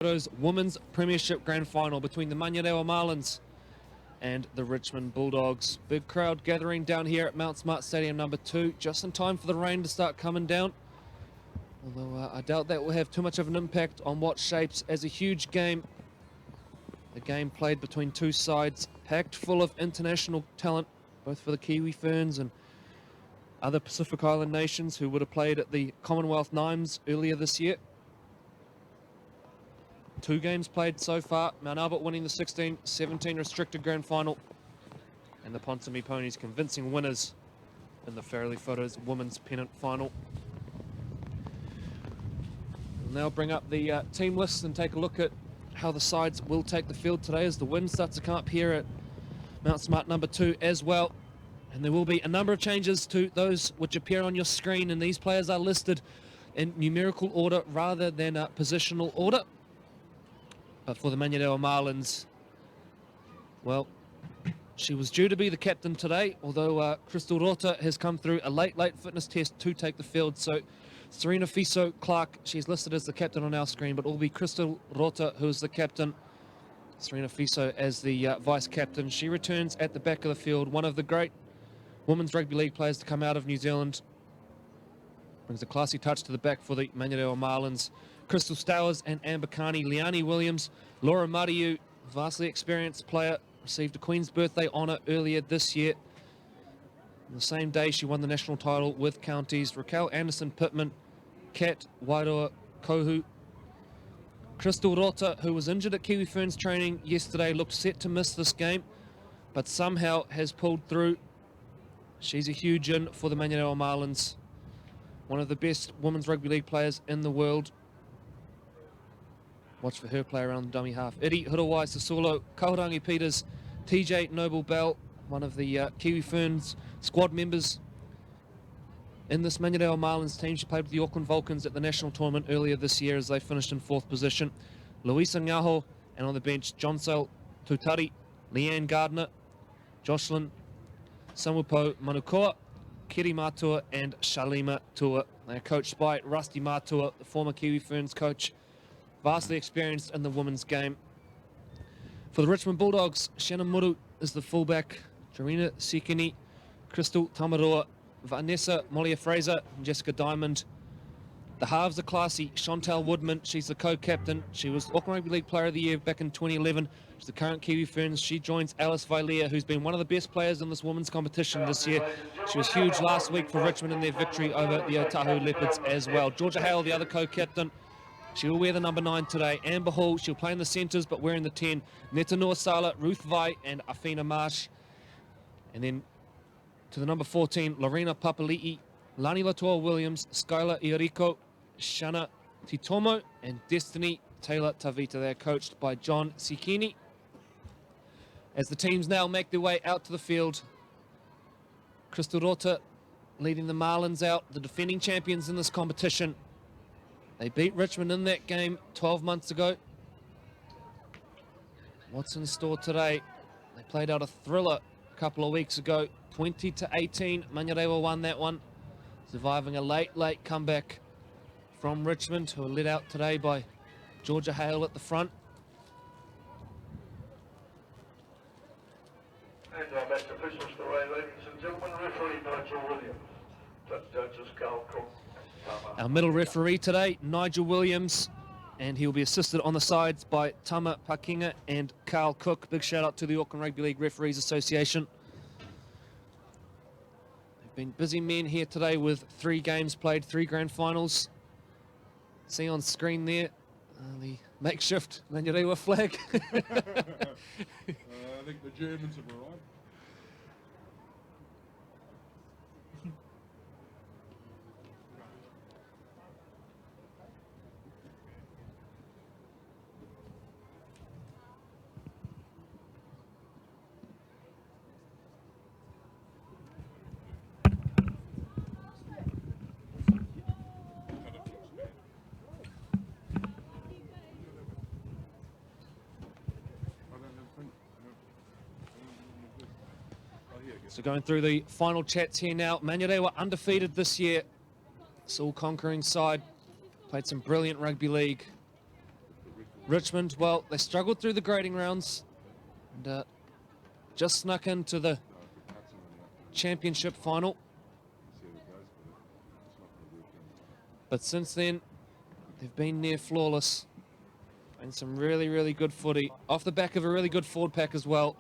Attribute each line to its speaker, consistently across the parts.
Speaker 1: Women's Premiership Grand Final between the Manurewa Marlins and the Richmond Bulldogs. Big crowd gathering down here at Mount Smart Stadium number 2, just in time for the rain to start coming down. Although I doubt that will have too much of an impact on what shapes as a huge game. The game played between two sides, packed full of international talent, both for the Kiwi Ferns and other Pacific Island nations who would have played at the Commonwealth Nimes earlier this year. 2 games played so far, Mount Albert winning the 16-17 restricted grand final, and the Ponsonby Ponies convincing winners in the Farrelly Photos women's pennant final. We'll now bring up the team list and take a look at how the sides will take the field today as the wind starts to come up here at Mount Smart number 2 as well. And there will be a number of changes to those which appear on your screen, and these players are listed in numerical order rather than positional order. But for the Manurewa Marlins, well, she was due to be the captain today, although Crystal Rota has come through a late fitness test to take the field. So Serena Fiso-Clark, she's listed as the captain on our screen, but it will be Crystal Rota who is the captain. Serena Fiso as the vice captain. She returns at the back of the field, one of the great women's rugby league players to come out of New Zealand. Brings a classy touch to the back for the Manurewa Marlins. Crystal Stowers and Amber Carney, Leanne Williams, Laura Mariu, vastly experienced player, received a Queen's Birthday honour earlier this year. On the same day, she won the national title with counties. Raquel Anderson-Pittman, Kat Wairoa Kohu. Crystal Rota, who was injured at Kiwi Ferns training yesterday, looked set to miss this game, but somehow has pulled through. She's a huge in for the Manurewa Marlins. One of the best women's rugby league players in the world. Watch for her play around the dummy half. Iri Hurawai Sasolo, Kaurangi Peters, TJ Noble-Bell, one of the Kiwi Ferns squad members in this Manurewa Marlins team. She played with the Auckland Vulcans at the national tournament earlier this year as they finished in 4th position. Louisa Ngaho, and on the bench, Johnsel Tutari, Leanne Gardner, Jocelyn Samupo Manukoa, Kiri Matua, and Shalima Tua. They are coached by Rusty Matua, the former Kiwi Ferns coach, vastly experienced in the women's game. For the Richmond Bulldogs, Shannon Muru is the fullback, Jarina Sikini, Crystal Tamaroa, Vanessa Molia-Fraser, and Jessica Diamond. The halves are classy. Chantal Woodman, she's the co-captain. She was Auckland Rugby League Player of the Year back in 2011. She's the current Kiwi Ferns. She joins Alice Vailea, who's been one of the best players in this women's competition this year. She was huge last week for Richmond in their victory over the Otahu Leopards as well. Georgia Hale, the other co-captain. She will wear the number 9 today. Amber Hall, she'll play in the centres but wearing the 10. Netanua Sala, Ruth Vai, and Afina Marsh. And then to the number 14, Lorena Papali'i, Lani Latoa Williams, Skylar Ioriko, Shana Titomo, and Destiny Taylor Tavita. They're coached by John Sikini. As the teams now make their way out to the field, Crystal Rota leading the Marlins out, the defending champions in this competition. They beat Richmond in that game 12 months ago. What's in store today? They played out a thriller a couple of weeks ago, 20-18. Manurewa won that one, surviving a late comeback from Richmond, who are led out today by Georgia Hale at the front.
Speaker 2: And our match officials today, ladies and gentlemen, referee Nigel Williams, judges Carl Cook.
Speaker 1: Our middle referee today, Nigel Williams, and he'll be assisted on the sides by Tama Pakinga and Carl Cook. Big shout out to the Auckland Rugby League Referees Association. They've been busy men here today with 3 games played, 3 grand finals. See on screen there, the makeshift Manurewa flag.
Speaker 3: I think the Germans have arrived.
Speaker 1: So going through the final chats here now. Manurewa undefeated this year. It's all conquering side. Played some brilliant rugby league. Richmond, well, they struggled through the grading rounds and just snuck into the championship final. But since then, they've been near flawless. And some really, really good footy. Off the back of a really good forward pack as well.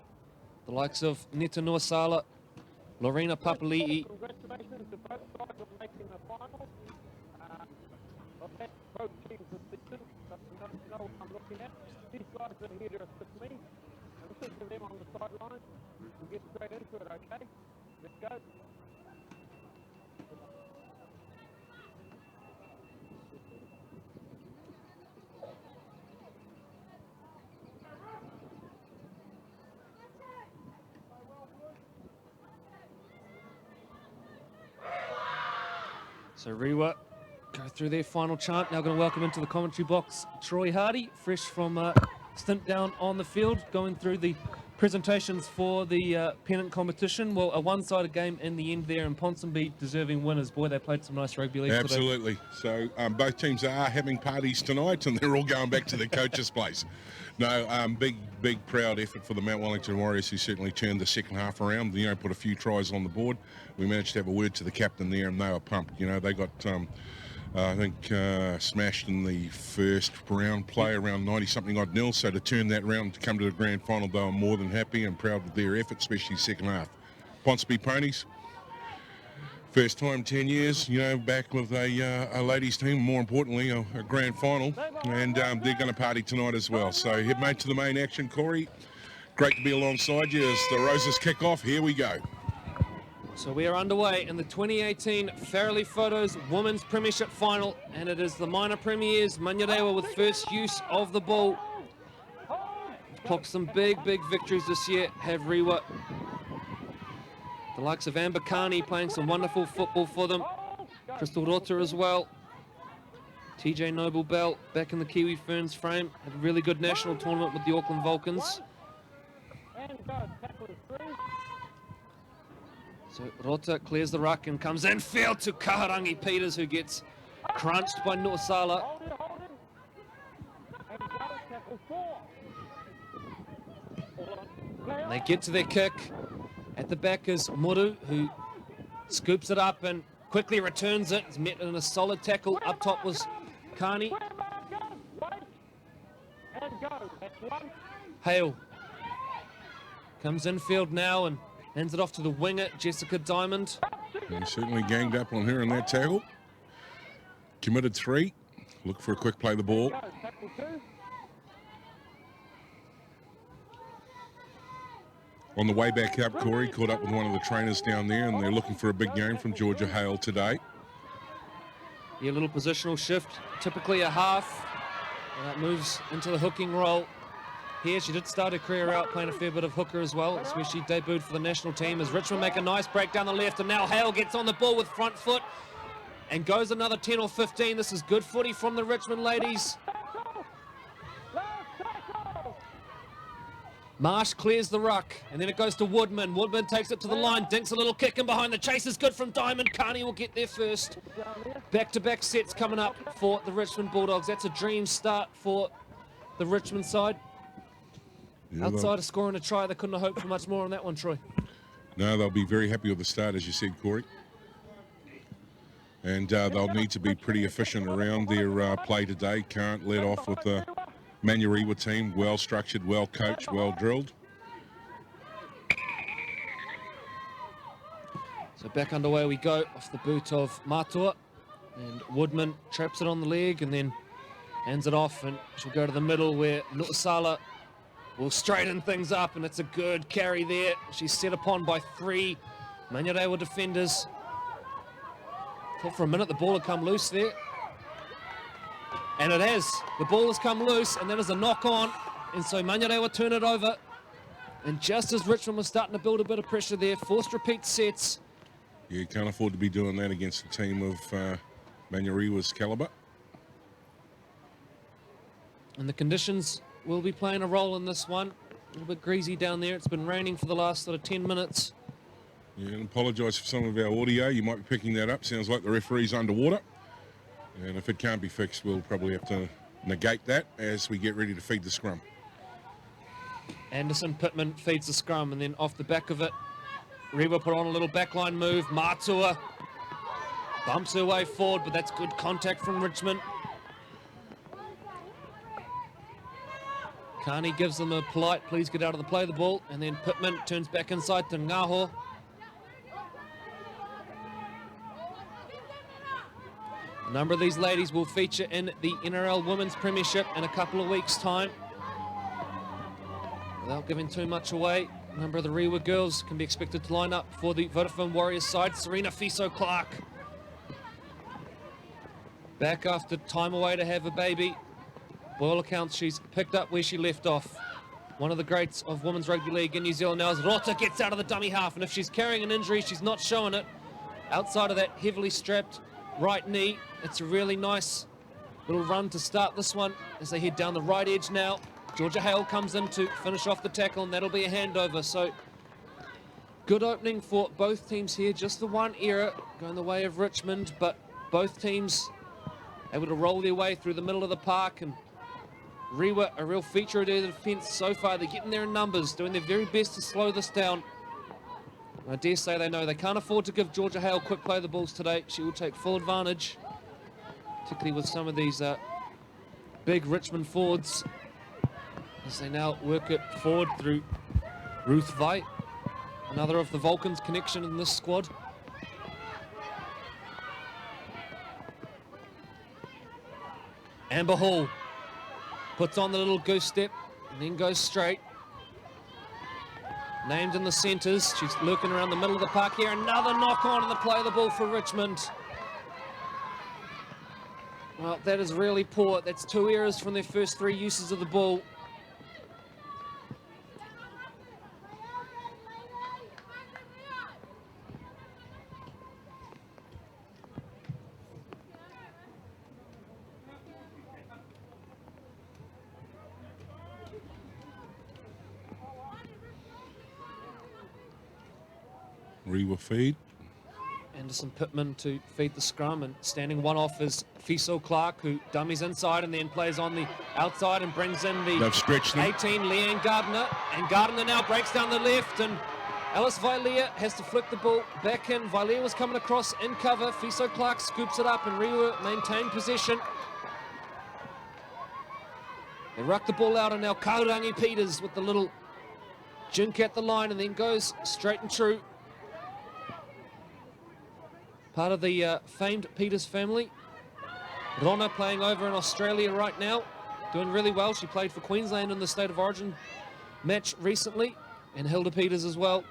Speaker 1: The likes of Neta Nuasala, Lorena Papali'i.
Speaker 4: Congratulations to both sides on making the final. I've had both teams assisted, but you know what I'm looking at. These guys are here to assist me. I'm listening to them on the sidelines. We'll get straight into it, okay? Let's go.
Speaker 1: So Rewa go through their final chant. Now going to welcome into the commentary box Troy Hardy, fresh from a stint down on the field, going through the presentations for the pennant competition. Well, a one-sided game in the end there, and Ponsonby deserving winners. Boy, they played some nice rugby league
Speaker 3: Absolutely.
Speaker 1: today.
Speaker 3: So both teams are having parties tonight, and they're all going back to their coach's place. No, big, proud effort for the Mount Wellington Warriors, who certainly turned the second half around. You know, put a few tries on the board. We managed to have a word to the captain there, and they were pumped. You know, they got, I think, smashed in the first round play, around 90-something odd nil. So to turn that round to come to the grand final, they were more than happy and proud of their effort, especially second half. Ponsonby Ponies, first time 10 years, you know, back with a ladies team, more importantly, a grand final, and they're going to party tonight as well. So head mate to the main action, Corey. Great to be alongside you as the Roses kick off. Here we go.
Speaker 1: So we are underway in the 2018 Farrelly Photos Women's Premiership Final, and it is the minor premiers, Manurewa, with first use of the ball. Clocked some big victories this year, have Rewa. The likes of Amber Carney playing some wonderful football for them. Crystal Rota as well. TJ Noble Bell back in the Kiwi Ferns frame. Had a really good national tournament with the Auckland Vulcans. So Rota clears the ruck and comes in field to Kaharangi Peters, who gets crunched by Nuasala. And they get to their kick. At the back is Muru, who scoops it up and quickly returns it. It's met in a solid tackle. Up top was Carney. Hale comes infield now and hands it off to the winger, Jessica Diamond.
Speaker 3: He certainly ganged up on her in that tackle. Committed 3. Look for a quick play the ball. On the way back up, Corey caught up with one of the trainers down there, and they're looking for a big game from Georgia Hale today.
Speaker 1: Yeah, a little positional shift, typically a half. Moves into the hooking role. Here, she did start her career out playing a fair bit of hooker as well. That's where she debuted for the national team as Richmond make a nice break down the left, and now Hale gets on the ball with front foot and goes another 10 or 15. This is good footy from the Richmond ladies. Marsh clears the ruck, and then it goes to Woodman. Woodman takes it to the line, dinks a little kick in behind. The chase is good from Diamond. Carney will get there first. Back-to-back sets coming up for the Richmond Bulldogs. That's a dream start for the Richmond side.
Speaker 3: Yeah,
Speaker 1: Outside of scoring a try, they couldn't have hoped for much more on that one, Troy.
Speaker 3: No, they'll be very happy with the start, as you said, Corey. And they'll need to be pretty efficient around their play today. Can't let off with the Manurewa team, well structured, well coached, well drilled.
Speaker 1: So back underway we go off the boot of Matua, and Woodman traps it on the leg and then hands it off, and she'll go to the middle where Nuasala will straighten things up, and it's a good carry there. She's set upon by 3 Manurewa defenders. Thought for a minute the ball had come loose there. And it has. The ball has come loose, and that is a knock on. And so Manurewa turn it over. And just as Richmond was starting to build a bit of pressure there, forced repeat sets.
Speaker 3: You can't afford to be doing that against a team of Manurewa's calibre.
Speaker 1: And the conditions will be playing a role in this one. A little bit greasy down there. It's been raining for the last sort of 10 minutes.
Speaker 3: Yeah, and apologise for some of our audio. You might be picking that up. Sounds like the referee's underwater. And if it can't be fixed, we'll probably have to negate that as we get ready to feed the scrum.
Speaker 1: Anderson Pittman feeds the scrum, and then off the back of it, Rewa put on a little backline move. Matua bumps her way forward, but that's good contact from Richmond. Carney gives them a polite, please get out of the play the ball, and then Pittman turns back inside to Ngaho. A number of these ladies will feature in the NRL Women's Premiership in a couple of weeks' time. Without giving too much away, a number of the Rewa girls can be expected to line up for the Vodafone Warriors side. Serena Fiso-Clark back after time away to have a baby. By all accounts, she's picked up where she left off. One of the greats of women's rugby league in New Zealand now is Rota gets out of the dummy half, and if she's carrying an injury, she's not showing it. Outside of that heavily strapped right knee, it's a really nice little run to start this one as they head down the right edge now. Georgia Hale comes in to finish off the tackle, and that'll be a handover. So good opening for both teams here. Just the one error going the way of Richmond, but both teams able to roll their way through the middle of the park, and Rewa a real feature of their defence so far. They're getting there in numbers, doing their very best to slow this down. I dare say they know they can't afford to give Georgia Hale quick play the balls today. She will take full advantage, particularly with some of these big Richmond forwards, as they now work it forward through Ruth Veit, another of the Vulcans connection in this squad. Amber Hall puts on the little goose step and then goes straight. Named in the centres. She's lurking around the middle of the park here. Another knock on in the play of the ball for Richmond. Well, that is really poor. That's 2 errors from their first 3 uses of the ball.
Speaker 3: Rewa feed.
Speaker 1: Anderson Pittman to feed the scrum, and standing one off is Fiso-Clark, who dummies inside and then plays on the outside and brings in the
Speaker 3: They've stretched them.
Speaker 1: 18, Leanne Gardner. And Gardner now breaks down the left, and Alice Vailea has to flick the ball back in. Vailea was coming across in cover. Fiso-Clark scoops it up, and Rewa maintain possession. They ruck the ball out, and now Kaurangi Peters with the little jink at the line, and then goes straight and true. Part of the famed Peters family. Rona playing over in Australia right now, doing really well. She played for Queensland in the State of Origin match recently, and Hilda Peters as well.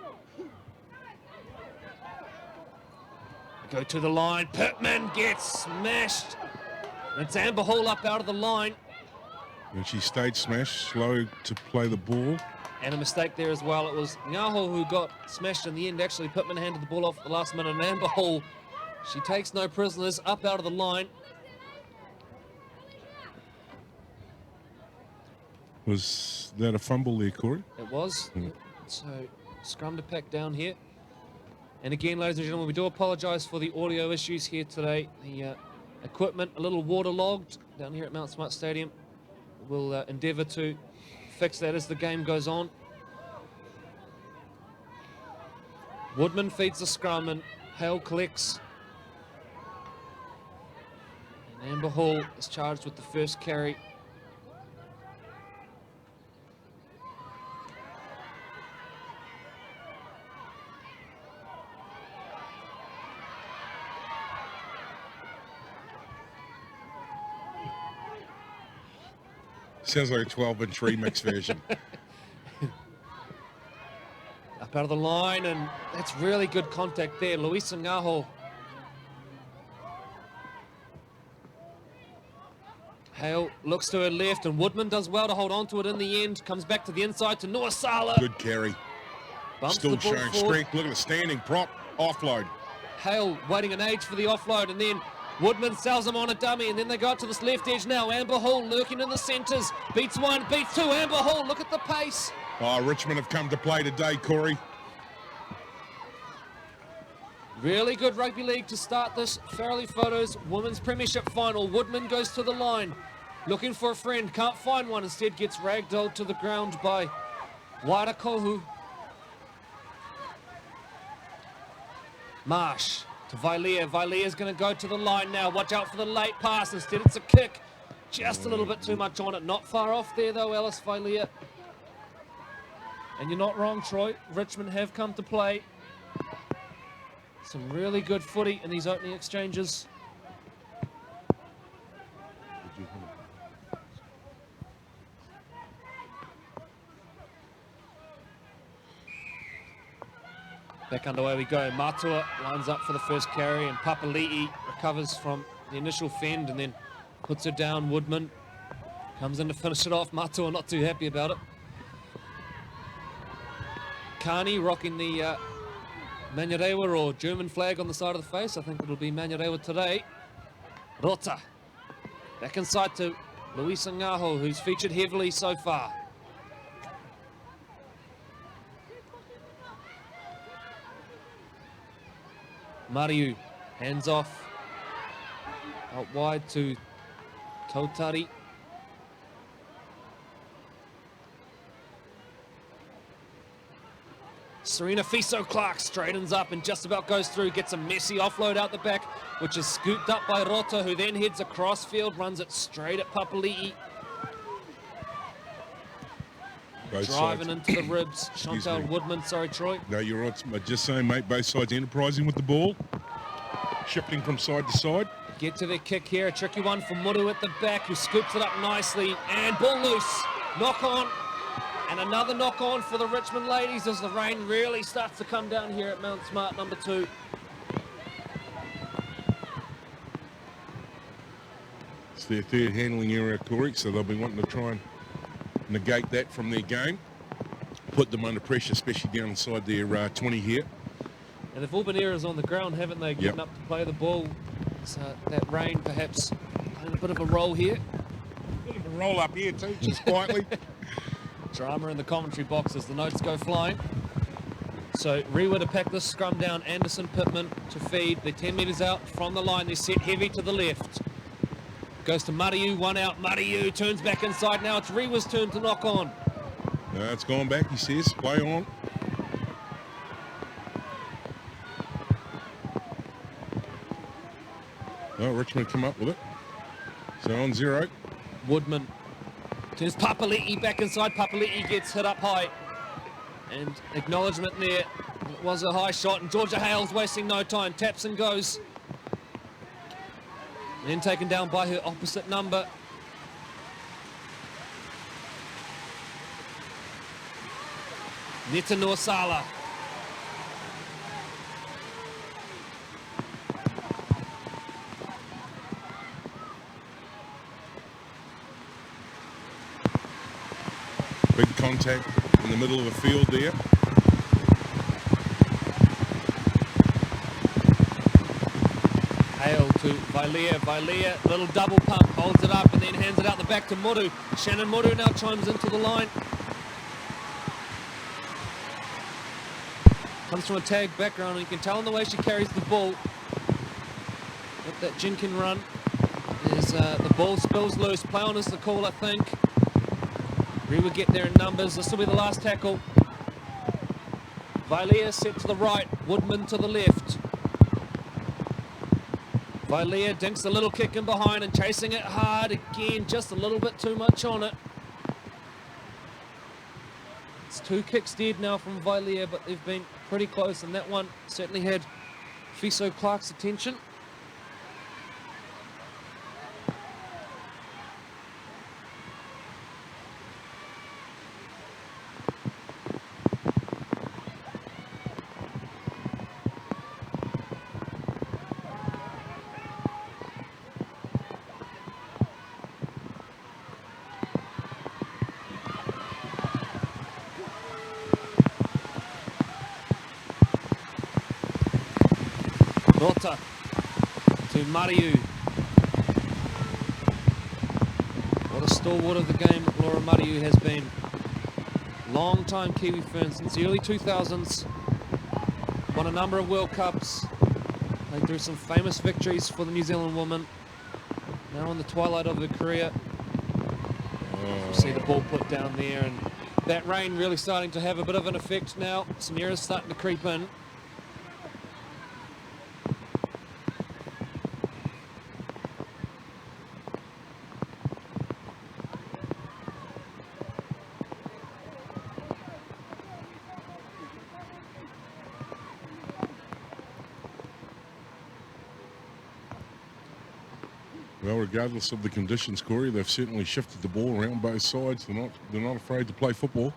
Speaker 1: Go to the line. Pittman gets smashed. It's Amber Hall up out of the line.
Speaker 3: And she stayed smashed, slow to play the ball.
Speaker 1: And a mistake there as well. It was Ngaho who got smashed in the end. Actually, Pittman handed the ball off at the last minute, and Amber Hall, she takes no prisoners, up out of the line.
Speaker 3: Was that a fumble there, Corey?
Speaker 1: It was. So, scrum to pack down here. And again, ladies and gentlemen, we do apologise for the audio issues here today. The equipment a little waterlogged down here at Mount Smart Stadium. We'll endeavour to fix that as the game goes on. Woodman feeds the scrum, and Hale collects. And Amber Hall is charged with the first carry.
Speaker 3: Sounds like a 12-inch remix version.
Speaker 1: Up out of the line, and that's really good contact there. Luisa Ngaho. Hale looks to her left, and Woodman does well to hold on to it in the end. Comes back to the inside to Nuasala.
Speaker 3: Good carry.
Speaker 1: Bumps
Speaker 3: Still
Speaker 1: the ball
Speaker 3: showing
Speaker 1: forward.
Speaker 3: strength. Look at the standing prop. Offload.
Speaker 1: Hale waiting an age for the offload, and then Woodman sells him on a dummy, and then they go up to this left edge now. Amber Hall lurking in the centres. Beats one, beats two. Amber Hall, look at the pace.
Speaker 3: Oh, Richmond have come to play today, Corey.
Speaker 1: Really good rugby league to start this Farrelly Photos Women's Premiership Final. Woodman goes to the line. Looking for a friend, can't find one, instead gets ragdolled to the ground by Wairakohu. Marsh to Vailea. Vailea's going to go to the line now. Watch out for the late pass. Instead, it's a kick. Just a little bit too much on it. Not far off there, though, Alice Vailea. And you're not wrong, Troy. Richmond have come to play. Some really good footy in these opening exchanges. Back underway we go. Matua lines up for the first carry, and Papali'i recovers from the initial fend and then puts her down. Woodman comes in to finish it off. Matua not too happy about it. Carney rocking the Manurewa or German flag on the side of the face. I think it'll be Manurewa today. Rota back inside to Luisa Ngaho, who's featured heavily so far. Mariu, hands off, out wide to Tautari. Serena Fiso-Clark straightens up and just about goes through, gets a messy offload out the back, which is scooped up by Rota, who then heads across field, runs it straight at Papali'i. Driving into the ribs, Chantal Woodman, sorry Troy.
Speaker 3: No, you're right. Just saying, mate, both sides enterprising with the ball. Shifting from side to side.
Speaker 1: Get to their kick here, a tricky one for Muru at the back, who scoops it up nicely, and ball loose. Knock on, and another knock on for the Richmond ladies as the rain really starts to come down here at Mount Smart, number 2.
Speaker 3: It's their third handling error, Corey, so they'll be wanting to try and negate that from their game, put them under pressure, especially down inside their 20 here.
Speaker 1: And they've all been errors on the ground, haven't they, getting up to play the ball. So that rain perhaps playing a bit of a role here.
Speaker 3: A bit of a roll up here too, just quietly.
Speaker 1: Drama in the commentary box as the notes go flying. So Rewa to pack this scrum down, Anderson, Pittman to feed. They're 10 metres out from the line, they're set heavy to the left. Goes to Mariu, one out. Mariu turns back inside now. It's Rewa's turn to knock on.
Speaker 3: No, it's gone back, he says. Play on. Oh, Richmond come up with it. So on 0.
Speaker 1: Woodman turns Papali'i back inside. Papali'i gets hit up high. And acknowledgement there. It was a high shot, and Georgia Hale's wasting no time. Taps and goes. Then taken down by her opposite number. Neta Nuasala.
Speaker 3: Big contact in the middle of the field there.
Speaker 1: Hale to Vailea. Vailea, little double pump, holds it up and then hands it out the back to Muru. Shannon Muru now chimes into the line. Comes from a tag background, and you can tell in the way she carries the ball. With that Jinkin run, is the ball spills loose. Play on is the call, I think. Rewa get there in numbers. This will be the last tackle. Vailea set to the right, Woodman to the left. Vailea dinks a little kick in behind and chasing it hard again, just a little bit too much on it. It's 2 kicks dead now from Vailea, but they've been pretty close, and that one certainly had Fiso-Clark's attention. Rota to Mariu. What a stalwart of the game Laura Mariu has been. Long time Kiwi Fern since the early 2000s. Won a number of World Cups. Played through some famous victories for the New Zealand woman. Now in the twilight of her career. You see the ball put down there, and that rain really starting to have a bit of an effect now. Some errors starting to creep in.
Speaker 3: Well, regardless of the conditions, Corey, they've certainly shifted the ball around both sides. They're not afraid to play football.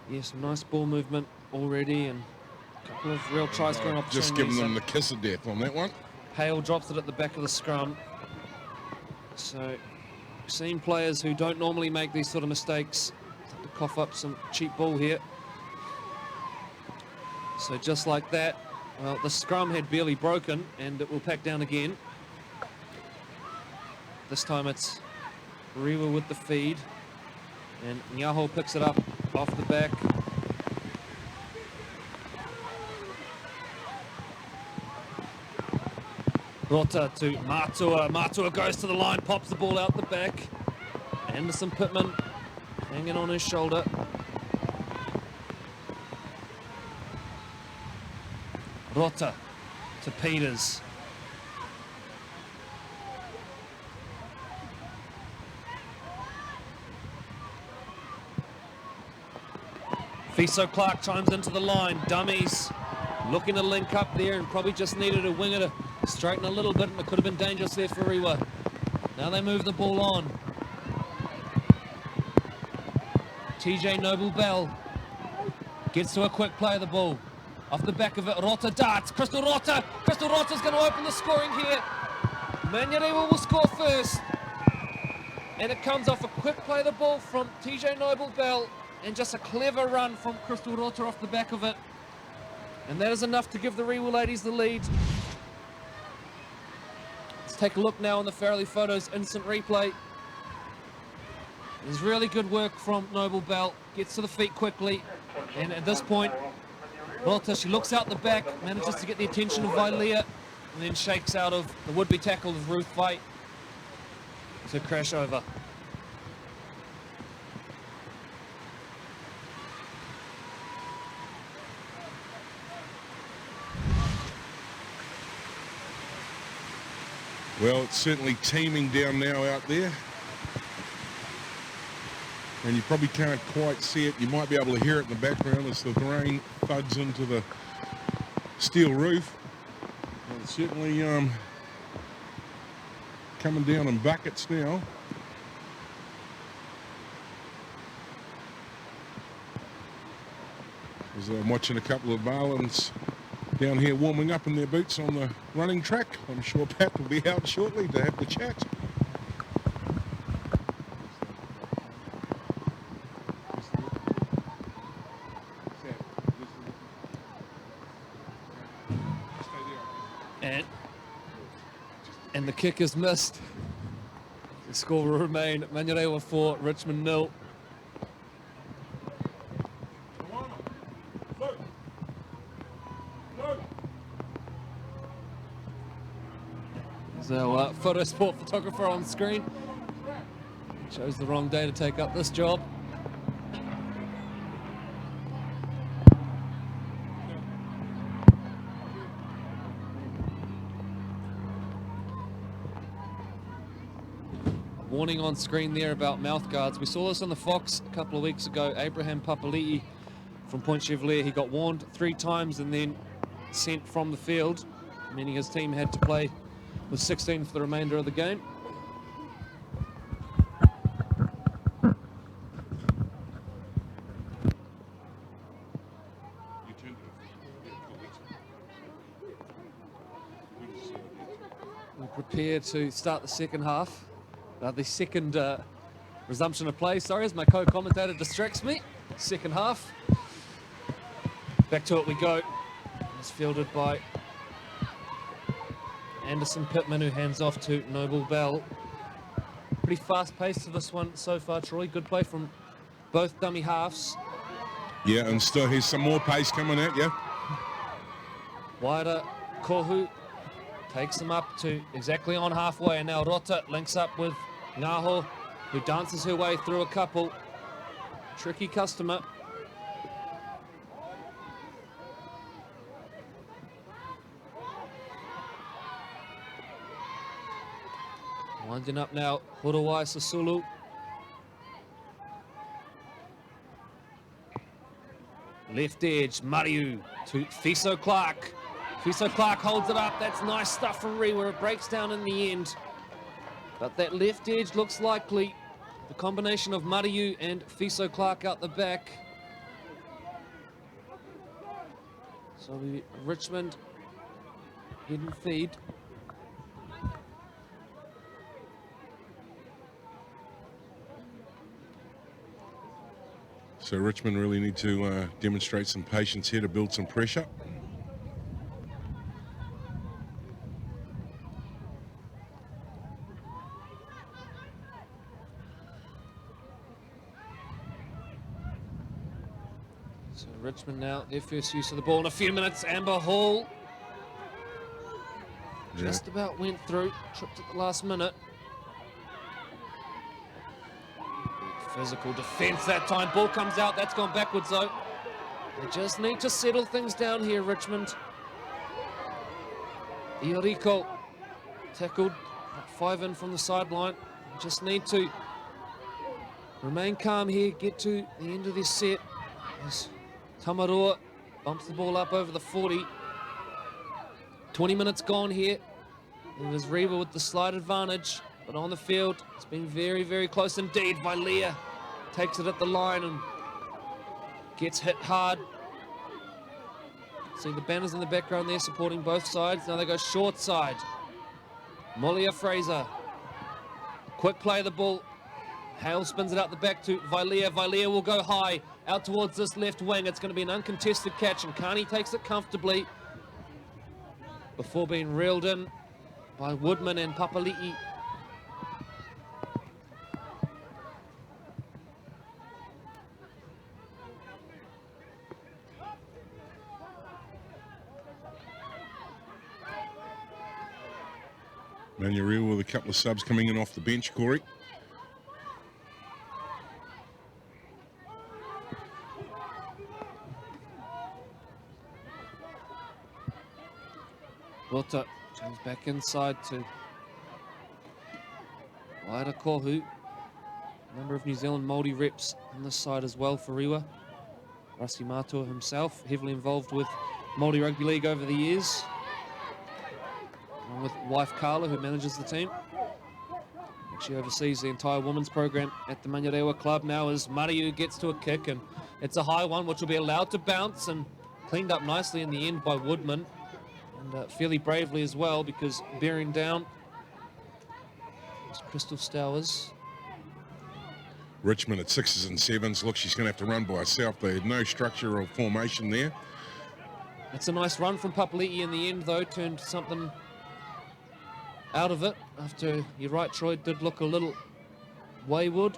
Speaker 1: Yeah, some nice ball movement already, and a couple of real try scoring opportunities.
Speaker 3: Just giving them the kiss of death on that one.
Speaker 1: Hale drops it at the back of the scrum. So, seeing players who don't normally make these sort of mistakes start to cough up some cheap ball here. So just like that, well, the scrum had barely broken, and it will pack down again. This time it's Rewa with the feed, and Nyaho picks it up off the back. Rota to Matua. Matua goes to the line, pops the ball out the back. Anderson Pittman hanging on his shoulder. Rota to Peters. Fiso Clark chimes into the line. Dummies looking to link up there, and probably just needed a winger to straighten a little bit, and it could have been dangerous there for Rewa. Now they move the ball on. TJ Noble-Bell gets to a quick play of the ball. Off the back of it, Rota darts. Crystal Rota. Crystal Rota's going to open the scoring here. Manurewa will score first. And it comes off a quick play of the ball from TJ Noble-Bell, and just a clever run from Crystal Rota off the back of it. And that is enough to give the Rewa ladies the lead. Let's take a look now on the Farrelly Photos instant replay. There's really good work from Noble-Bell. Gets to the feet quickly. And at this point, Rota, she looks out the back, manages to get the attention of Vailea, and then shakes out of the would-be tackle of Ruth White to crash over.
Speaker 3: Well, it's certainly teeming down now out there. And you probably can't quite see it. You might be able to hear it in the background as the rain thuds into the steel roof. And it's certainly coming down in buckets now. As I'm watching a couple of Marlins down here warming up in their boots on the running track. I'm sure Pat will be out shortly to have the chat.
Speaker 1: And the kick is missed. The score will remain Manurewa 4, Richmond 0. So, photo sport photographer on screen. Chose the wrong day to take up this job. Warning on screen there about mouth guards. We saw this on the Fox a couple of weeks ago. Abraham Papali'i from Point Chevalier, he got warned 3 times and then sent from the field, meaning his team had to play with 16 for the remainder of the game. We prepare to start the second half. The second resumption of play, sorry, as my co-commentator distracts me. Second half. Back to it we go. It's fielded by Anderson Pittman, who hands off to Noble-Bell. Pretty fast pace to this one so far, Troy. Good play from both dummy halves.
Speaker 3: Yeah, and still here's some more pace coming at you.
Speaker 1: Wider, Kohu takes them up to exactly on halfway, and now Rota links up with Ngaho. who dances her way through a couple. Tricky customer. Winding up now, Horowai Sasulu. Left edge, Mariu to Fiso Clark. Fiso Clark holds it up. That's nice stuff from Rewa. It breaks down in the end. But that left edge looks likely. The combination of Mariu and Fiso Clark out the back. So Richmond hidden feed.
Speaker 3: So Richmond really need to demonstrate some patience here to build some pressure.
Speaker 1: So Richmond now, their first use of the ball in a few minutes. Amber Hall just about went through, tripped at the last minute. Physical defense that time. Ball comes out. That's gone backwards though. They just need to settle things down here, Richmond. Ioriko tackled 5 in from the sideline. Just need to remain calm here, get to the end of this set. As Tamaroa bumps the ball up over the 40. 20 minutes gone here. It was Reba with the slight advantage, but on the field, it's been very, very close indeed. Vilea takes it at the line and gets hit hard. See the banners in the background there supporting both sides. Now they go short side. Molia Fraser. Quick play of the ball. Hale spins it out the back to Vilea. Vilea will go high out towards this left wing. It's going to be an uncontested catch, and Carney takes it comfortably before being reeled in by Woodman and Papali'i.
Speaker 3: Manurewa with a couple of subs coming in off the bench, Corey.
Speaker 1: Rota comes back inside to Waira Kohu. A number of New Zealand Māori reps on this side as well for Rewa. Rasi Matua himself, heavily involved with Māori Rugby League over the years, along with wife Carla, who manages the team. She oversees the entire women's program at the Manurewa club now as Mariu gets to a kick, and it's a high one which will be allowed to bounce and cleaned up nicely in the end by Woodman, and fairly bravely as well, because bearing down is Crystal Stowers.
Speaker 3: Richmond at 6s and 7s. Look, she's going to have to run by herself. They had no structure or formation there.
Speaker 1: It's a nice run from Papali'i in the end, though, turned something out of it after, you're right, Troy, did look a little wayward.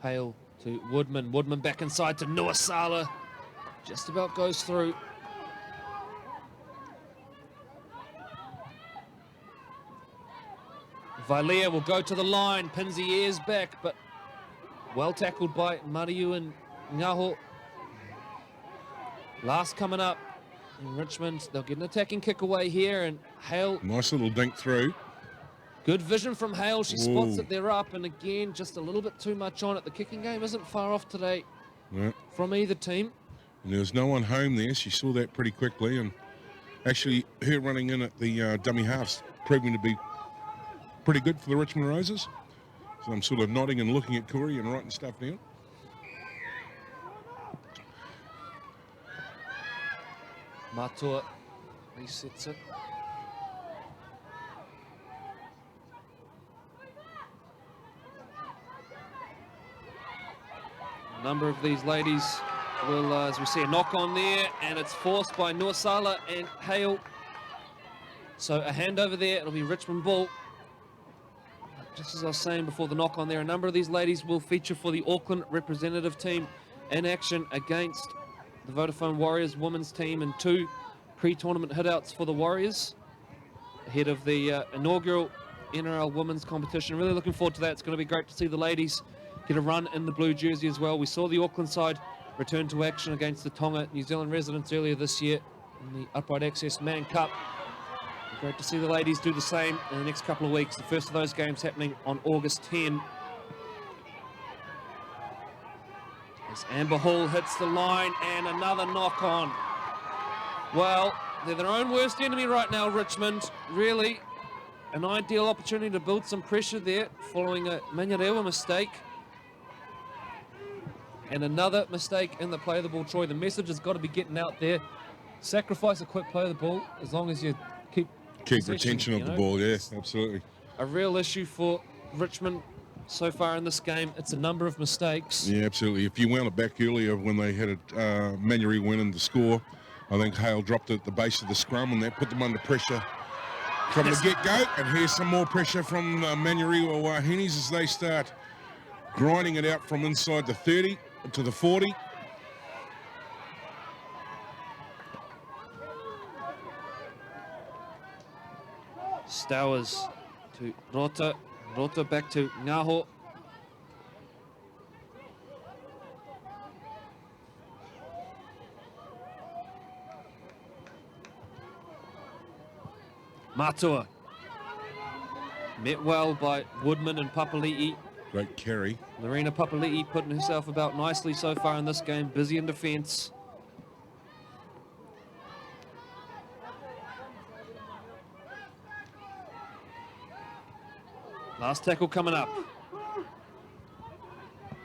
Speaker 1: Hale to Woodman. Woodman back inside to Nuasala. Just about goes through. Vilea will go to the line, pins the ears back, but well tackled by Mariu and Ngaho. Last coming up in Richmond. They'll get an attacking kick away here, and Hale.
Speaker 3: Nice little dink through.
Speaker 1: Good vision from Hale. She spots it, they're up, and again, just a little bit too much on it. The kicking game isn't far off today from either team.
Speaker 3: And there was no one home there. She saw that pretty quickly, and actually her running in at the dummy halves proving to be pretty good for the Richmond Roses. So I'm sort of nodding and looking at Corey and writing stuff down.
Speaker 1: Matua resets it. A number of these ladies will, as we see a knock on there, and it's forced by Nuasala and Hale. So a handover there, it'll be Richmond ball. Just as I was saying before the knock on there, a number of these ladies will feature for the Auckland representative team in action against the Vodafone Warriors women's team and 2 pre-tournament hitouts for the Warriors ahead of the inaugural NRL women's competition. Really looking forward to that. It's going to be great to see the ladies get a run in the blue jersey as well. We saw the Auckland side return to action against the Tonga New Zealand residents earlier this year in the Upright Access Man Cup. Great to see the ladies do the same in the next couple of weeks. The first of those games happening on August 10. As Amber Hall hits the line and another knock on. Well, they're their own worst enemy right now, Richmond. Really an ideal opportunity to build some pressure there following a Manurewa mistake. And another mistake in the play of the ball, Troy. The message has got to be getting out there. Sacrifice a quick play of the ball as long as you keep
Speaker 3: retention of the ball, yeah, absolutely.
Speaker 1: A real issue for Richmond so far in this game. It's a number of mistakes.
Speaker 3: Yeah, absolutely. If you wound it back earlier when they had a Manurewa winning the score, I think Hale dropped it at the base of the scrum and that put them under pressure from the get-go. And here's some more pressure from Manurewa Wahinis as they start grinding it out from inside the 30 to the 40.
Speaker 1: Stowers to Rota. Rota back to Ngaho. Matua. Met well by Woodman and Papali'i.
Speaker 3: Great carry.
Speaker 1: Lorena Papali'i putting herself about nicely so far in this game. Busy in defence. Last tackle coming up.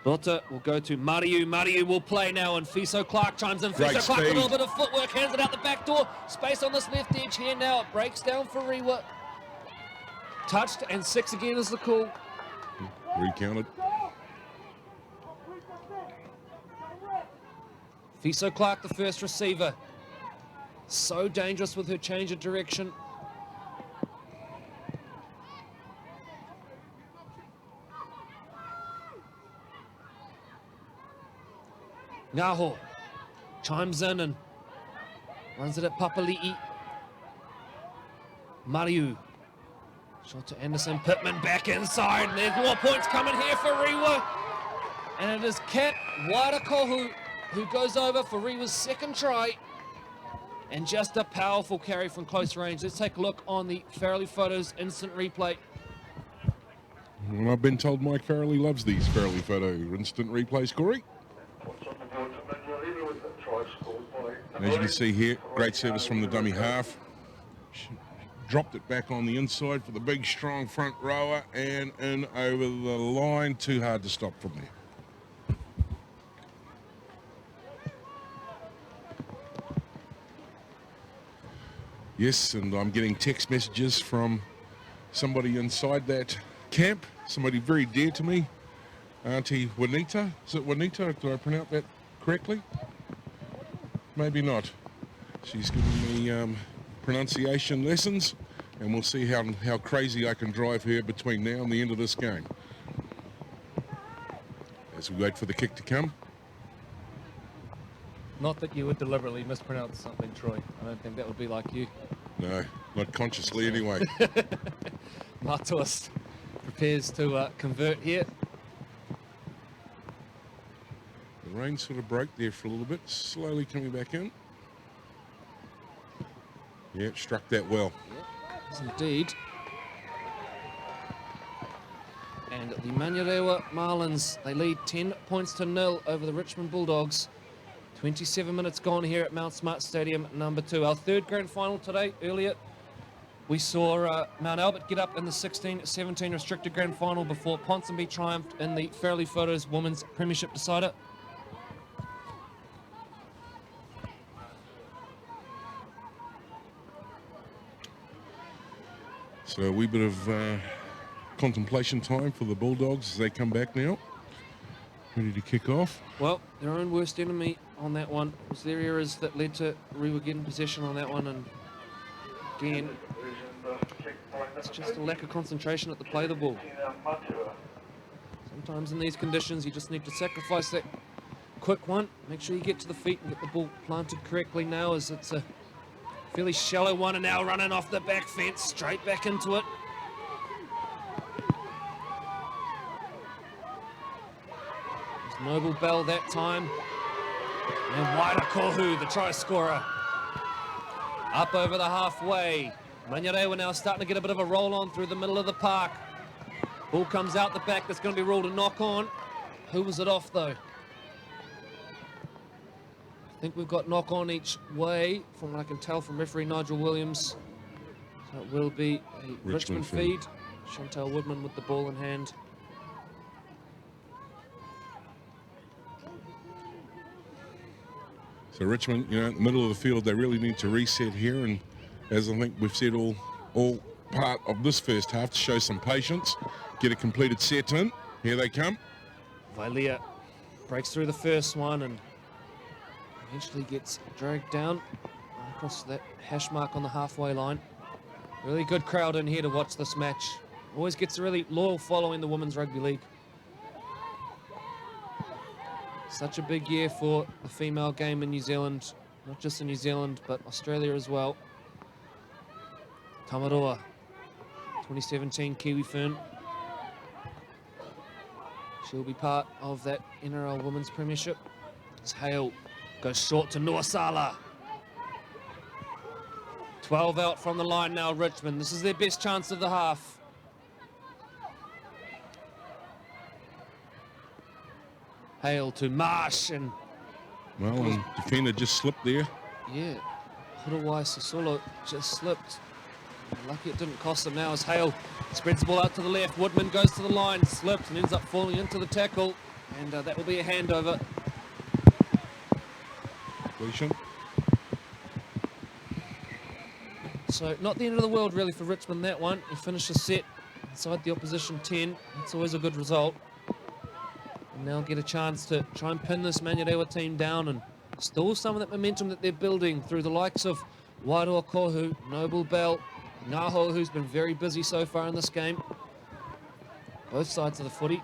Speaker 1: Rota will go to Mariu. Mariu will play now, and Fiso Clark chimes in.
Speaker 3: Great
Speaker 1: Fiso Clark with a
Speaker 3: speed.
Speaker 1: little bit of footwork, hands it out the back door. Space on this left edge here now. It breaks down for Rewa. Touched, and 6 again is the call.
Speaker 3: Recounted.
Speaker 1: Fiso Clark, the first receiver. So dangerous with her change of direction. Ngaho chimes in and runs it at Papali'i. Mariu. Shot to Anderson. Pittman back inside. And there's more points coming here for Rewa. And it is Kat Waidakohu who goes over for Rewa's second try. And just a powerful carry from close range. Let's take a look on the Farrelly Photos instant replay.
Speaker 3: Well, I've been told Mike Farrelly loves these Farrelly Photo instant replays, Corey.
Speaker 2: What's on the board to Manurewa with that try scored by...
Speaker 3: And as you can see here, great service from the dummy half. She dropped it back on the inside for the big, strong front rower and in over the line. Too hard to stop from there. Yes, and I'm getting text messages from somebody inside that camp, somebody very dear to me, Auntie Juanita. Is it Juanita? Did I pronounce that correctly? Maybe not. She's giving me pronunciation lessons, and we'll see how crazy I can drive her between now and the end of this game. As we wait for the kick to come.
Speaker 1: Not that you would deliberately mispronounce something, Troy. I don't think that would be like you.
Speaker 3: No, not consciously anyway.
Speaker 1: Matuas prepares to convert here.
Speaker 3: The rain sort of broke there for a little bit, slowly coming back in. Yeah, struck that well.
Speaker 1: Yes, indeed. And the Manurewa Marlins, they lead 10 points to 0 over the Richmond Bulldogs. 27 minutes gone here at Mount Smart Stadium, number 2. Our third grand final today. Earlier, we saw Mount Albert get up in the 16-17 restricted grand final before Ponsonby triumphed in the Farrelly Photos Women's Premiership decider.
Speaker 3: So a wee bit of contemplation time for the Bulldogs as they come back now. Ready to kick off.
Speaker 1: Well, their own worst enemy on that one was their errors that led to Rewa getting possession on that one, and again, it's just a lack of concentration at the play of the ball. Sometimes in these conditions you just need to sacrifice that quick one. Make sure you get to the feet and get the ball planted correctly now, as it's a fairly shallow one, and now running off the back fence, straight back into it. It's Noble Bell that time. And Waira Kohu, the try scorer. Up over the halfway. Manurewa now starting to get a bit of a roll on through the middle of the park. Ball comes out the back, that's going to be ruled a knock on. Who was it off though? I think we've got knock on each way, from what I can tell from referee Nigel Williams. So it will be a Richmond feed. Chantal Woodman with the ball in hand.
Speaker 3: So Richmond, you know, in the middle of the field, they really need to reset here, and as I think we've said all part of this first half, to show some patience, get a completed set in. Here they come.
Speaker 1: Vailea breaks through the first one and eventually gets dragged down across that hash mark on the halfway line. Really good crowd in here to watch this match. Always gets a really loyal following the Women's Rugby League. Such a big year for the female game in New Zealand, not just in New Zealand, but Australia as well. Tamaroa, 2017 Kiwi Fern. She'll be part of that NRL Women's Premiership. As Hale goes short to Nuasala. 12 out from the line now, Richmond. This is their best chance of the half. Hale to Marsh, and
Speaker 3: Well, and defender just slipped there.
Speaker 1: yeah, Hurawai Sasolo just slipped. Lucky it didn't cost him now, as Hale spreads the ball out to the left. Woodman goes to the line, slipped and ends up falling into the tackle, and that will be a handover.
Speaker 3: Completion.
Speaker 1: So not the end of the world really for Richmond, that one. You finish the set inside the opposition 10. It's always a good result. And now get a chance to try and pin this Manurewa team down and stall some of that momentum that they're building through the likes of Wairoa Kohu, Noble Bell, Ngaho, who's been very busy so far in this game. Both sides of the footy.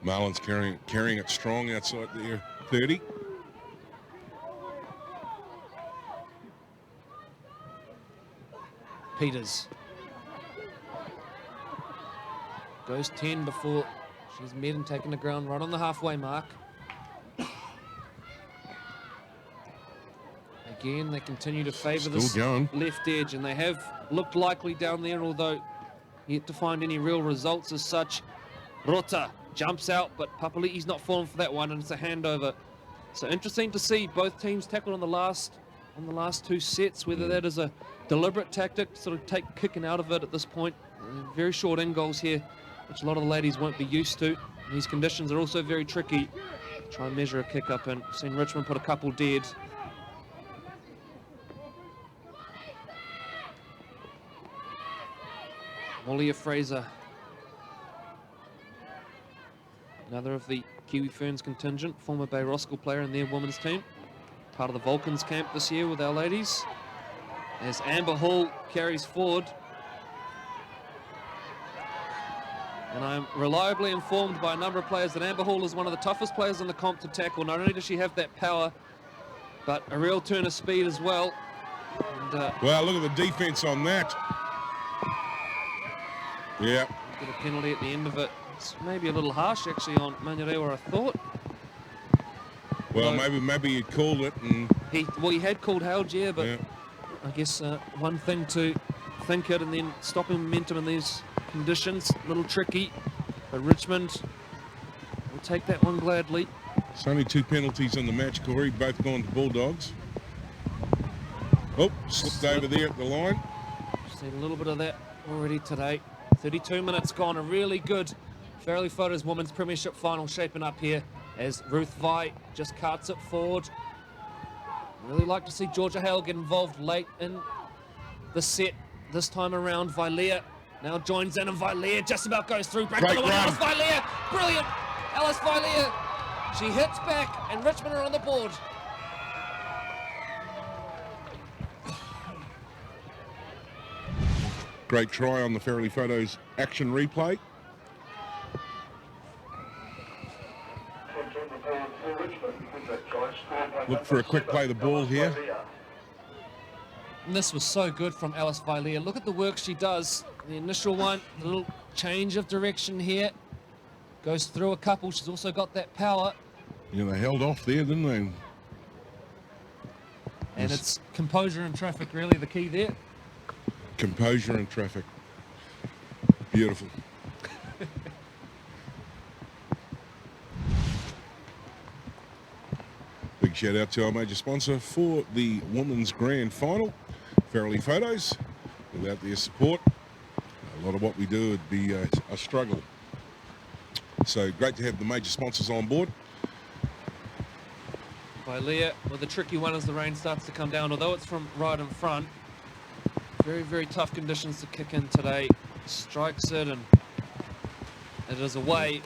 Speaker 3: Marlin's carrying it strong outside there. 30.
Speaker 1: Peters goes 10 before she's met and taken the ground right on the halfway mark. Again, they continue to favour this left edge, and they have looked likely down there, although yet to find any real results as such. Rota jumps out, but Papali'i's not falling for that one, and it's a handover. So interesting to see both teams tackled on the last two sets, whether that is a deliberate tactic to sort of take kicking out of it at this point. Very short in goals here, which a lot of the ladies won't be used to. And these conditions are also very tricky. Try and measure a kick up, and seen Richmond put a couple dead. Molia Fraser, another of the Kiwi Ferns contingent, former Bay Roskill player in their women's team. Part of the Vulcans camp this year with our ladies. As Amber Hall carries forward. And I'm reliably informed by a number of players that Amber Hall is one of the toughest players in the comp to tackle. Not only does she have that power, but a real turn of speed as well. And,
Speaker 3: well, look at the defence on that. Yeah.
Speaker 1: Get a penalty at the end of it. It's maybe a little harsh actually on Manurewa, I thought.
Speaker 3: Well, maybe he called it, and
Speaker 1: he had called held, yeah, but
Speaker 3: yeah.
Speaker 1: I guess one thing to think it and then stopping momentum in these conditions, a little tricky. But Richmond will take that one gladly.
Speaker 3: It's only 2 penalties in the match, Corey, both gone to Bulldogs. Oh, slipped over there at the line.
Speaker 1: Seen a little bit of that already today. 32 minutes gone, a really good Fairly Photos Women's Premiership Final shaping up here as Ruth Vai just carts it forward. Really like to see Georgia Hale get involved late in the set this time around. Vailea now joins in, and Vailea just about goes through. Break on the one, Alice Vailea, brilliant! Alice Vailea, she hits back, and Richmond are on the board.
Speaker 3: Great try on the Fairley Photos action replay. Look for a quick play the ball here.
Speaker 1: And this was so good from Alice Vilea. Look at the work she does. The initial one, the little change of direction here. Goes through a couple. She's also got that power.
Speaker 3: Yeah, they held off there, didn't they?
Speaker 1: And it's composure in traffic, really, the key there.
Speaker 3: Composure in traffic. Beautiful. Big shout out to our major sponsor for the Women's Grand Final, Fairley Photos. Without their support, a lot of what we do would be a struggle. So great to have the major sponsors on board.
Speaker 1: Vilea with a tricky one as the rain starts to come down, although it's from right in front. Very, very tough conditions to kick in today. Strikes it and it is away.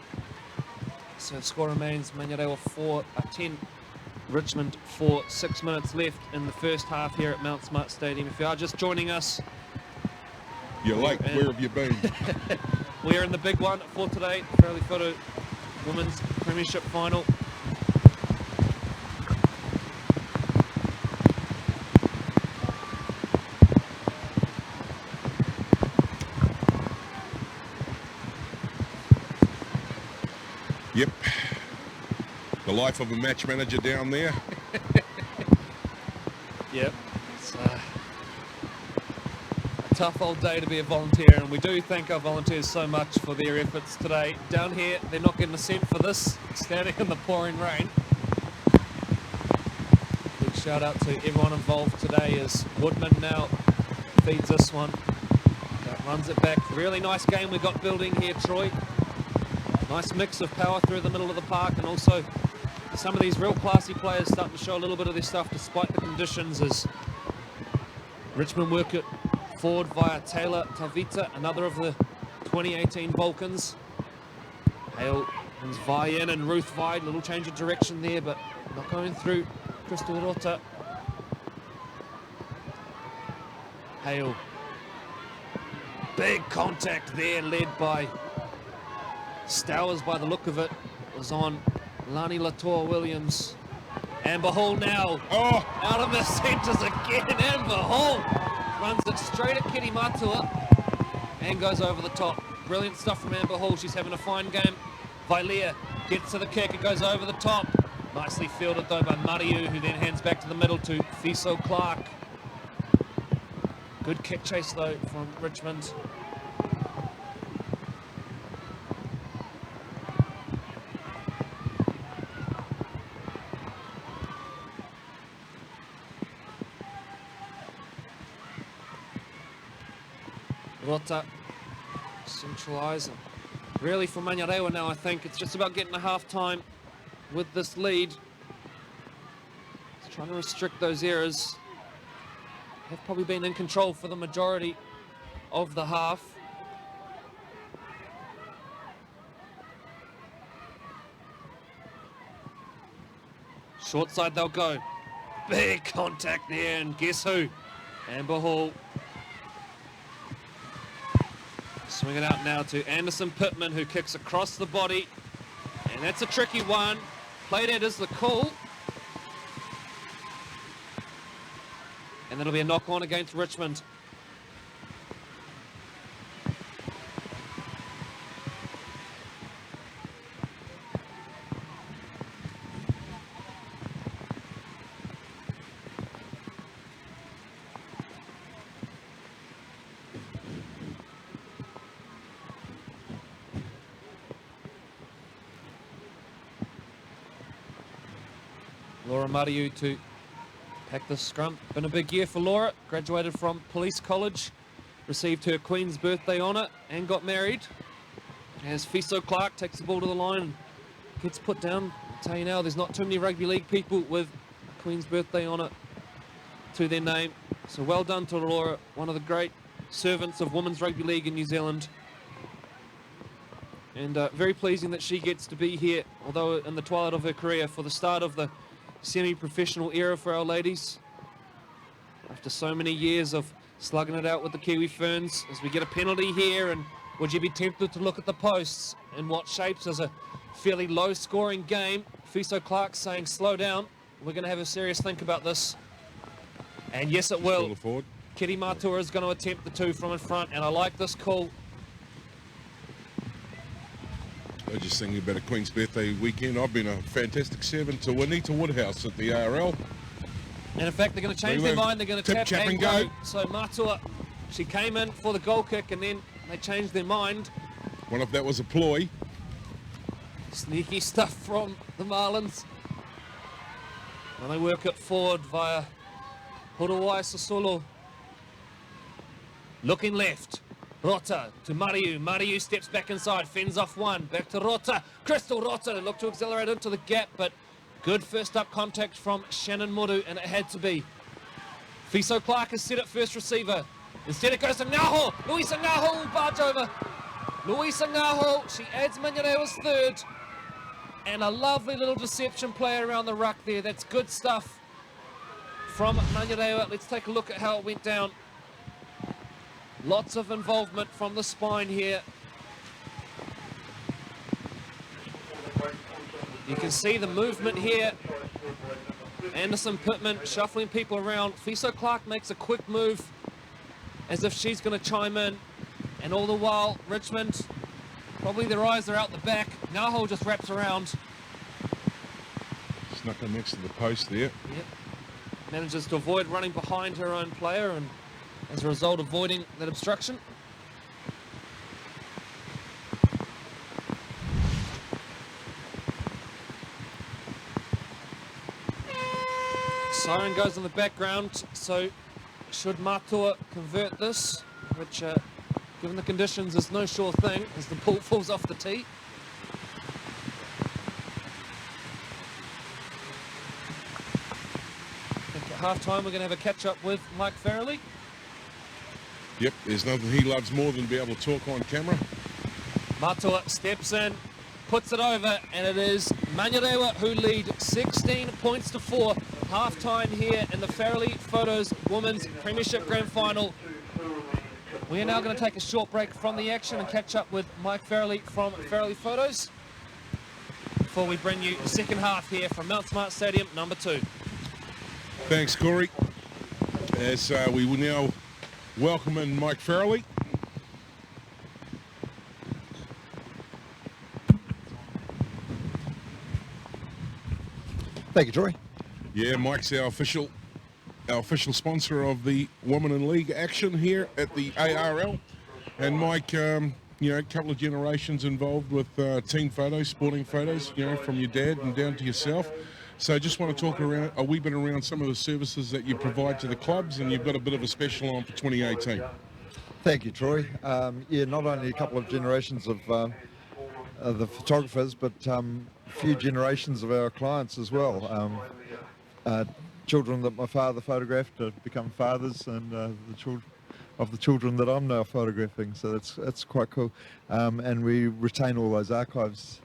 Speaker 1: So score remains Manurewa 10, Richmond 4, 6 minutes left in the first half here at Mount Smart Stadium. If you are just joining us,
Speaker 3: you're late. Where have you been?
Speaker 1: We are in the big one for today, Fairley Photo Women's Premiership Final.
Speaker 3: Yep. The life of a match manager down there.
Speaker 1: Yep. It's a tough old day to be a volunteer, and we do thank our volunteers so much for their efforts today. Down here, they're not getting a cent for this, standing in the pouring rain. Big shout out to everyone involved today as Woodman now feeds this one. Runs it back. Really nice game we got building here, Troy. Nice mix of power through the middle of the park, and also some of these real classy players starting to show a little bit of their stuff despite the conditions as Richmond work it forward via Taylor Tavita, another of the 2018 Vulcans. Hale comes Vi in and Ruth Vi, little change of direction there, but not going through Crystal Rota. Hale. Big contact there, led by Stowers by the look of it. Was on Lani Latour Williams. Amber Hall now.
Speaker 3: Oh!
Speaker 1: Out of the centres again. Amber Hall runs it straight at Kitty Matua and goes over the top. Brilliant stuff from Amber Hall. She's having a fine game. Vilea gets to the kick. It goes over the top. Nicely fielded though by Mariu, who then hands back to the middle to Fiso Clark. Good kick chase though from Richmond. Rota centralise. Really for Manurewa now, I think it's just about getting a half time with this lead. It's trying to restrict those errors. Have probably been in control for the majority of the half. Short side they'll go. Big contact there, and guess who? Amber Hall. Swing it out now to Anderson Pittman, who kicks across the body. And that's a tricky one. Played at is the call. And that'll be a knock-on against Richmond. Laura Mariu to pack the scrum. Been a big year for Laura. Graduated from Police College, received her Queen's birthday honour and got married. As Fiso Clark takes the ball to the line and gets put down. I'll tell you now, there's not too many rugby league people with Queen's birthday honour to their name. So well done to Laura, one of the great servants of women's rugby league in New Zealand. And very pleasing that she gets to be here, although in the twilight of her career, for the start of the semi-professional era for our ladies. After so many years of slugging it out with the Kiwi Ferns as we get a penalty here. And would you be tempted to look at the posts in what shapes as a fairly low-scoring game? Fiso Clark saying, slow down. We're going to have a serious think about this. And yes, it will. Kitty Matua is going to attempt the 2 from in front, and I like this call.
Speaker 3: I was just thinking about a Queen's birthday weekend. I've been a fantastic servant to Juanita Woodhouse at the ARL.
Speaker 1: And in fact, they're going to change their mind. They're going to tap and go. So Matua, she came in for the goal kick, and then they changed their mind.
Speaker 3: Wonder if that was a ploy.
Speaker 1: Sneaky stuff from the Marlins. And they work it forward via Horowai Sasolo. Looking left. Rota to Mariu. Mariu steps back inside, fends off one. Back to Rota. Crystal Rota looked to accelerate into the gap, but good first up contact from Shannon Muru, and it had to be. Fiso Clark has set it first receiver. Instead it goes to Ngaho. Luisa Ngaho will barge over. Luisa Ngaho, she adds Manurewa's third. And a lovely little deception play around the ruck there. That's good stuff from Manurewa. Let's take a look at how it went down. Lots of involvement from the spine here. You can see the movement here. Anderson Pittman shuffling people around. Fiso Clark makes a quick move as if she's going to chime in. And all the while, Richmond, probably their eyes are out the back. Ngaho just wraps around.
Speaker 3: Snuck her next to the post there.
Speaker 1: Yep. Manages to avoid running behind her own player, and as a result avoiding that obstruction. Siren goes in the background, so should Matua convert this, which given the conditions is no sure thing as the ball falls off the tee. I think at half-time we're going to have a catch-up with Mike Farrelly.
Speaker 3: Yep, there's nothing he loves more than to be able to talk on camera.
Speaker 1: Matua steps in, puts it over, and it is Manurewa who lead 16 points to 4. Half-time here in the Farrelly Photos Women's Premiership Grand Final. We are now going to take a short break from the action and catch up with Mike Farrelly from Farrelly Photos before we bring you the second half here from Mount Smart Stadium, number 2.
Speaker 3: Thanks, Corey. As we will now welcome in Mike Farrelly.
Speaker 5: Thank you, Troy.
Speaker 3: Yeah, Mike's our official sponsor of the Women in League action here at the ARL. And Mike, you know, a couple of generations involved with team photos, sporting photos, you know, from your dad and down to yourself. So I just want to talk around a wee bit around some of the services that you provide to the clubs, and you've got a bit of a special on for 2018.
Speaker 5: Thank you, Troy. Yeah, not only a couple of generations of the photographers, but a few generations of our clients as well. Children that my father photographed have become fathers, and the children that I'm now photographing. So that's quite cool. And we retain all those archives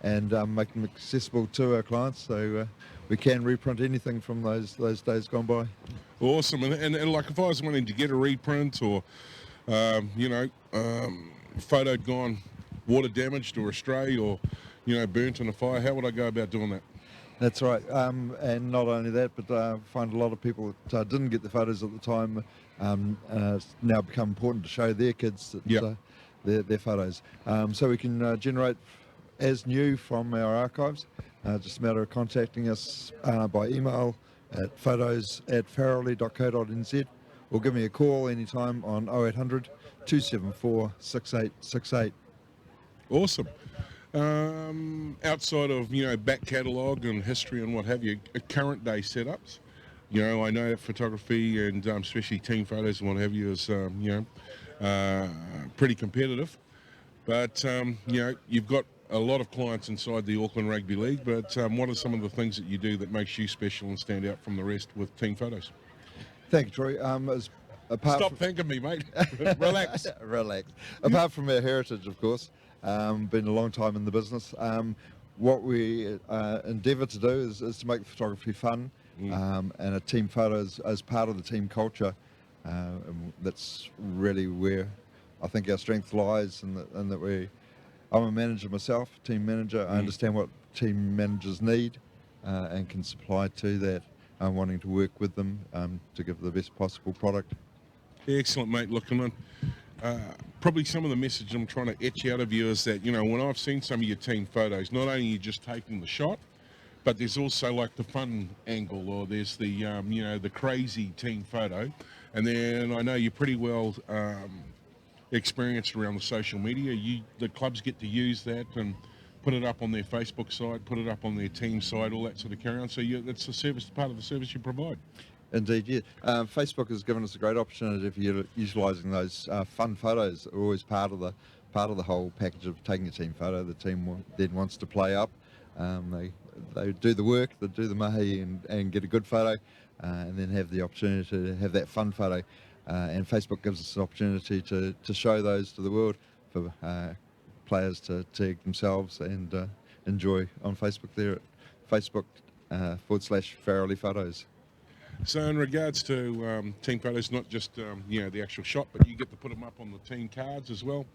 Speaker 5: and make them accessible to our clients, so we can reprint anything from those days gone by.
Speaker 3: Awesome. And like if I was wanting to get a reprint or you know, photo gone water damaged or astray or, you know, burnt in a fire, how would I go about doing that?
Speaker 5: That's right, and not only that, but I find a lot of people that didn't get the photos at the time it's now become important to show their kids that, their photos. So we can generate as new from our archives. Just a matter of contacting us by email at photos@farrelly.co.nz, or give me a call anytime on 0800 274 6868.
Speaker 3: Awesome. Outside of, you know, back catalogue and history and what have you, current day setups, you know, I know that photography and especially team photos and what have you is, you know, pretty competitive. But, you know, you've got a lot of clients inside the Auckland Rugby League, but what are some of the things that you do that makes you special and stand out from the rest with team photos?
Speaker 5: Thank you, Troy.
Speaker 3: Stop thanking me, mate. Relax.
Speaker 5: Relax. Apart from our heritage, of course, been a long time in the business. What we endeavour to do is to make the photography fun, and a team photo as part of the team culture. And that's really where I think our strength lies, in that I'm a manager myself, team manager. I understand what team managers need and can supply to that. I'm wanting to work with them to give the best possible product.
Speaker 3: Excellent, mate. Looking on. Probably some of the message I'm trying to etch out of you is that, when I've seen some of your team photos, not only are you just taking the shot, but there's also like the fun angle, or there's the, the crazy team photo. And then I know you're pretty well experienced around the social media. The clubs get to use that and put it up on their Facebook site, put it up on their team site, all that sort of carry on. So that's the service, part of the service you provide.
Speaker 5: Indeed, yeah. Facebook has given us a great opportunity for utilising those fun photos. They're always part of the whole package of taking a team photo. The team then wants to play up. They do the work, they do the mahi and get a good photo, and then have the opportunity to have that fun photo. And Facebook gives us an opportunity to show those to the world for players to tag themselves and enjoy on Facebook there at Facebook.com/Farrelly Photos.
Speaker 3: So in regards to team photos, not just the actual shot, but you get to put them up on the team cards as well.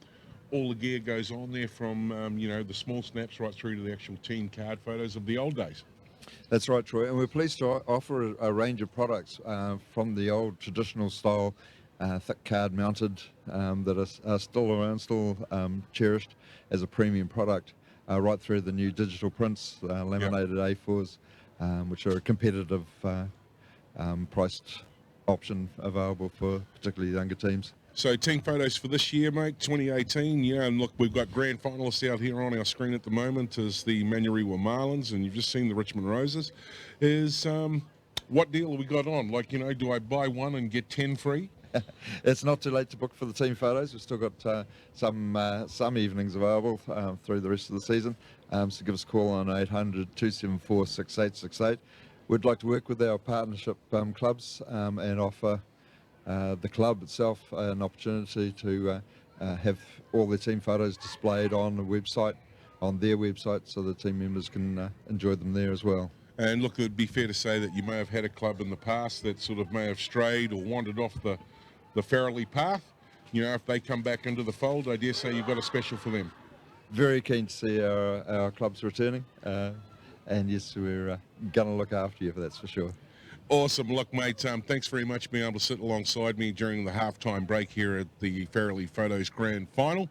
Speaker 3: All the gear goes on there from the small snaps right through to the actual team card photos of the old days.
Speaker 5: That's right, Troy, and we're pleased to offer a range of products from the old traditional style, thick card mounted, that are still around, still cherished as a premium product, right through the new digital prints, laminated A4s, which are a competitive priced option available for particularly younger teams.
Speaker 3: So team photos for this year, mate, 2018. Yeah, and look, we've got grand finalists out here on our screen at the moment as the Manurewa Marlins, and you've just seen the Richmond Roses. What deal have we got on? Like, do I buy one and get 10 free?
Speaker 5: It's not too late to book for the team photos. We've still got some evenings available through the rest of the season. So give us a call on 800 274 6868. We'd like to work with our partnership clubs and offer the club itself an opportunity to have all their team photos displayed on the website, on their website, so the team members can enjoy them there as well.
Speaker 3: And look, it would be fair to say that you may have had a club in the past that sort of may have strayed or wandered off the Farrelly path. If they come back into the fold, I dare say you've got a special for them.
Speaker 5: Very keen to see our clubs returning. And yes, we're going to look after you, that's for sure.
Speaker 3: Awesome. Look, mate, thanks very much for being able to sit alongside me during the halftime break here at the Farrelly Photos Grand Final.